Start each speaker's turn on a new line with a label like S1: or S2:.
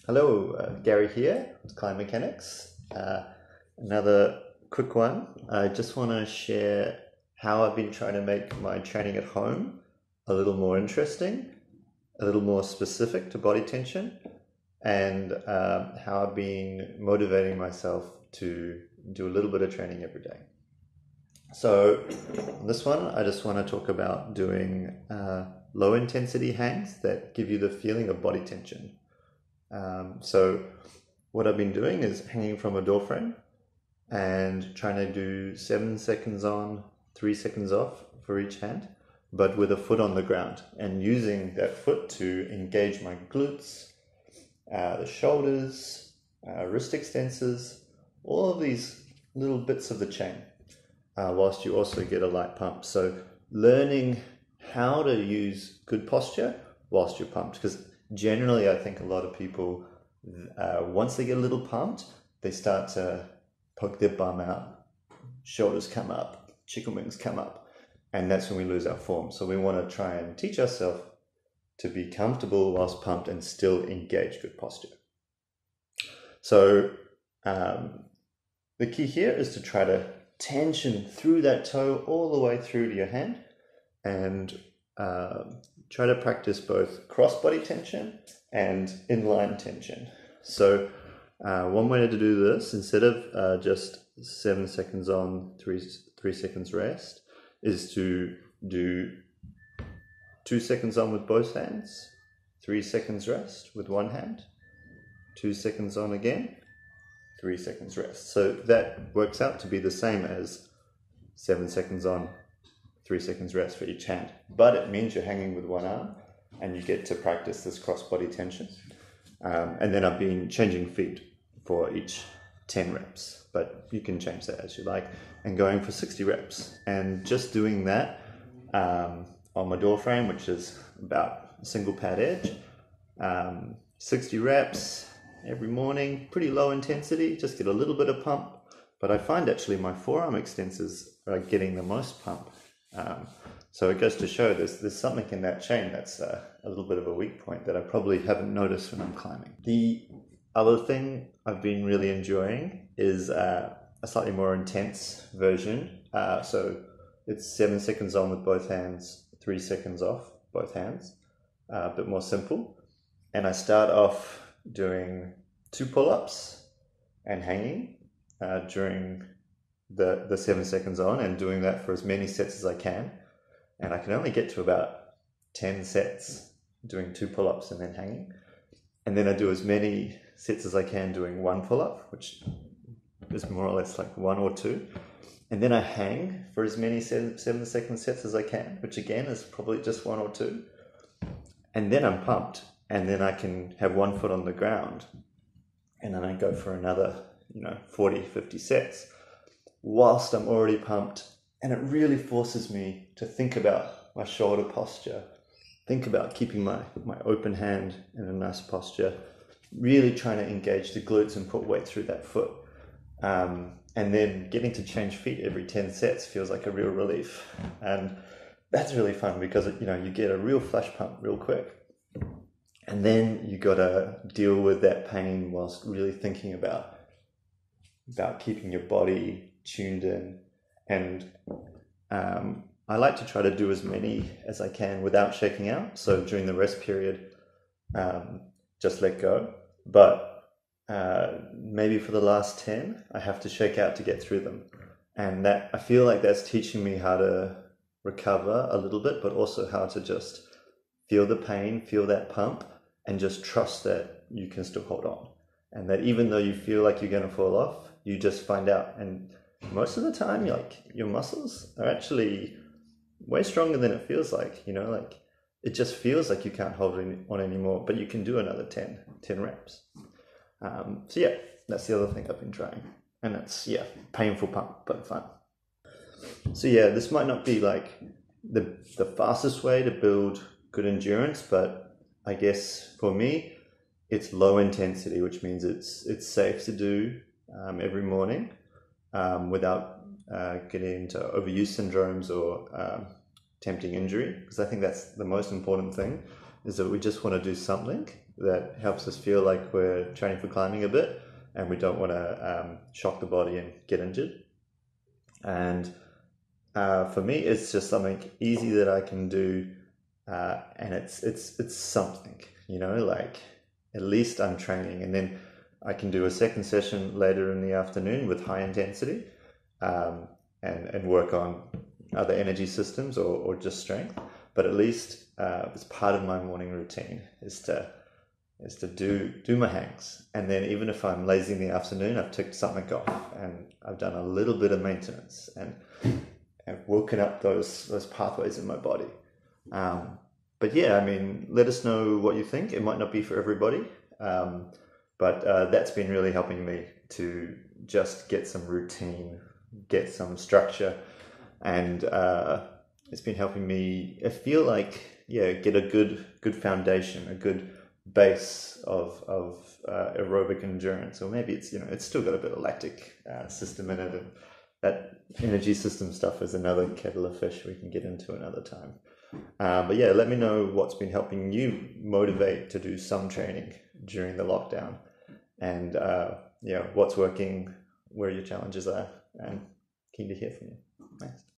S1: Hello, Gary here with Climb Mechanics. Another quick one. I just want to share how I've been trying to make my training at home a little more interesting, a little more specific to body tension, and how I've been motivating myself to do a little bit of training every day. So this one, I just want to talk about doing low intensity hangs that give you the feeling of body tension. So what I've been doing is hanging from a door frame and trying to do 7 seconds on, 3 seconds off for each hand, but with a foot on the ground, and using that foot to engage my glutes, the shoulders, wrist extensors, all of these little bits of the chain, whilst you also get a light pump. So learning how to use good posture whilst you're pumped, because generally I think a lot of people, once they get a little pumped, they start to poke their bum out, shoulders come up, chicken wings come up, and that's when we lose our form. So we want to try and teach ourselves to be comfortable whilst pumped and still engage good posture. So the key here is to try to tension through that toe all the way through to your hand, and try to practice both cross-body tension and inline tension. So one way to do this, instead of just 7 seconds on, 3 seconds rest, is to do 2 seconds on with both hands, 3 seconds rest with one hand, 2 seconds on again, 3 seconds rest. So that works out to be the same as 7 seconds on, 3 seconds rest for each hand, but it means you're hanging with one arm and you get to practice this cross-body tension. And then I've been changing feet for each 10 reps, but you can change that as you like, and going for 60 reps. And just doing that on my door frame, which is about a single pad edge, 60 reps every morning, pretty low intensity, just get a little bit of pump. But I find actually my forearm extensors are getting the most pump. So it goes to show there's something in that chain that's a little bit of a weak point that I probably haven't noticed when I'm climbing. The other thing I've been really enjoying is a slightly more intense version. So it's 7 seconds on with both hands, 3 seconds off both hands, a bit more simple. And I start off doing 2 pull-ups and hanging during the 7 seconds on, and doing that for as many sets as I can. And I can only get to about 10 sets doing 2 pull-ups and then hanging. And then I do as many sets as I can doing 1 pull-up, which is more or less like 1 or 2. And then I hang for as many 7 second sets as I can, which again is probably just 1 or 2. And then I'm pumped, and then I can have 1 foot on the ground, and then I go for another 40, 50 sets whilst I'm already pumped. And it really forces me to think about my shoulder posture, think about keeping my open hand in a nice posture, really trying to engage the glutes and put weight through that foot. And then getting to change feet every 10 sets feels like a real relief. And that's really fun because you get a real flash pump real quick. And then you got to deal with that pain whilst really thinking about keeping your body tuned in. And I like to try to do as many as I can without shaking out. So during the rest period, just let go. But maybe for the last 10, I have to shake out to get through them. And that, I feel like that's teaching me how to recover a little bit, but also how to just feel the pain, feel that pump, and just trust that you can still hold on. And that even though you feel like you're going to fall off, you just find out. And most of the time, your muscles are actually way stronger than it feels like. It just feels like you can't hold on anymore, but you can do another 10 reps. So yeah, that's the other thing I've been trying. And it's, painful pump, but fun. So yeah, this might not be like the fastest way to build good endurance, but I guess for me, it's low intensity, which means it's safe to do every morning without getting into overuse syndromes or tempting injury, because I think that's the most important thing, is that we just want to do something that helps us feel like we're training for climbing a bit, and we don't want to shock the body and get injured. And for me, it's just something easy that I can do, and it's something, you know, like at least I'm training, and then I can do a second session later in the afternoon with high intensity, and work on other energy systems or just strength. But at least it's part of my morning routine is to do my hangs, and then even if I'm lazy in the afternoon, I've ticked something off and I've done a little bit of maintenance and woken up those pathways in my body. But yeah, I mean, let us know what you think. It might not be for everybody, but that's been really helping me to just get some routine, get some structure, and it's been helping me, I feel like, get a good foundation, a good base of aerobic endurance. Or maybe it's still got a bit of lactic system in it, and that energy system stuff is another kettle of fish we can get into another time. But yeah, let me know what's been helping you motivate to do some training during the lockdown, and what's working, where your challenges are, and keen to hear from you. Thanks.